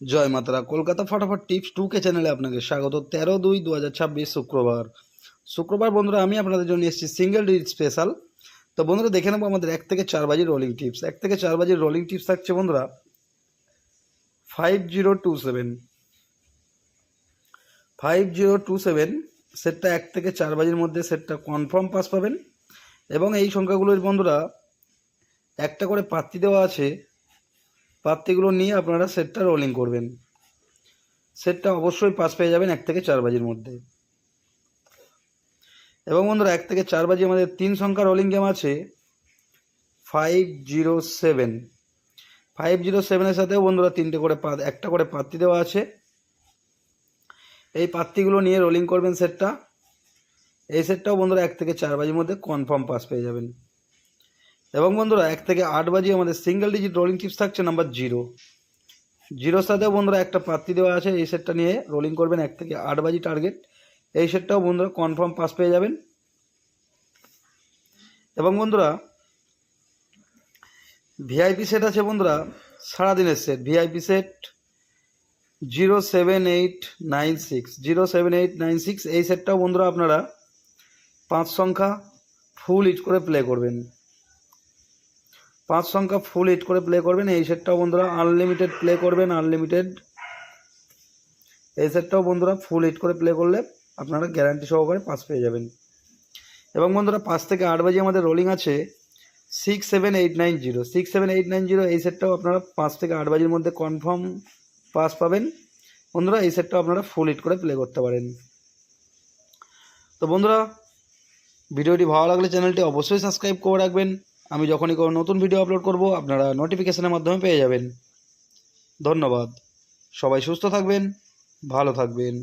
জয় মাতারা। কলকাতা ফটাফট tips 2K চ্যানেলে আপনাকে স্বাগত। 13/2/2026 শুক্রবার বন্ধুরা আমি আপনাদের জন্য এসেছি সিঙ্গেল ডিজিট স্পেশাল। তো বন্ধুরা দেখে নেবো আমাদের 1 থেকে 4 বাজির রোলিং টিপস। 1 থেকে 4 বাজির রোলিং টিপস থাকছে বন্ধুরা 5027 সেটটা 1 থেকে 4 বাজির মধ্যে সেটটা কনফার্ম পাস পাবেন। এবং এই সংখ্যাগুলোর বন্ধুরা একটা করে পাত্তি দেওয়া আছে, পাত্তিগুলো নিয়ে আপনারা সেটটা রোলিং করবেন। সেটটা অবশ্যই পাস পেয়ে যাবেন 1 থেকে 4 বাজির মধ্যে। এবং বন্ধুরা 1 থেকে 4 বাজি আমাদের 3 সংখ্যা রোলিং গেম আছে 507। 507-এর সাথেও বন্ধুরা একটা করে পাত্তি দেওয়া আছে। এই পাত্তিগুলো নিয়ে রোলিং করবেন সেটটা। এই সেটটাও বন্ধুরা 1 থেকে 4 বাজির মধ্যে কনফার্ম পাস পেয়ে যাবেন। এবং বন্ধুরা 1 থেকে 8 বাজি আমাদের সিঙ্গেল ডিজিট রোলিং টিপস থাকছে নাম্বার 0-0 সাথেও বন্ধুরা একটা পাত্তি দেওয়া আছে। এই সেটটা নিয়ে রোলিং করবেন 1 থেকে 8 বাজি টার্গেট। এই সেটটাও বন্ধুরা কনফার্ম পাস পেয়ে যাবেন। এবং বন্ধুরা ভিআইপি সেট আছে বন্ধুরা, সারাদিনের সেট ভিআইপি সেট 07896 এই সেটটাও বন্ধুরা আপনারা 5 সংখ্যা ফুল হিট করে প্লে করবেন। 5 সংখ্যা ফুল হিট করে প্লে করবেন। এই সেটটাও বন্ধুরা আনলিমিটেড প্লে করবেন, আনলিমিটেড। এই সেটটাও বন্ধুরা ফুল হিট করে প্লে করলে আপনারা গ্যারান্টি সহকারে পাস পেয়ে যাবেন। এবং বন্ধুরা 5 থেকে 8 বাজি আমাদের রোলিং আছে 67890 এই সেটটাও আপনারা 5 থেকে 8 বাজির মধ্যে কনফার্ম পাস পাবেন বন্ধুরা। এই সেটটাও আপনারা ফুল হিট করে প্লে করতে পারেন। তো বন্ধুরা ভিডিওটি ভালো লাগলে চ্যানেলটি অবশ্যই সাবস্ক্রাইব করে রাখবেন। আমি যখনই কোনো নতুন ভিডিও আপলোড করব আপনারা নোটিফিকেশনের মাধ্যমে পেয়ে যাবেন। ধন্যবাদ। সবাই সুস্থ থাকবেন, ভালো থাকবেন।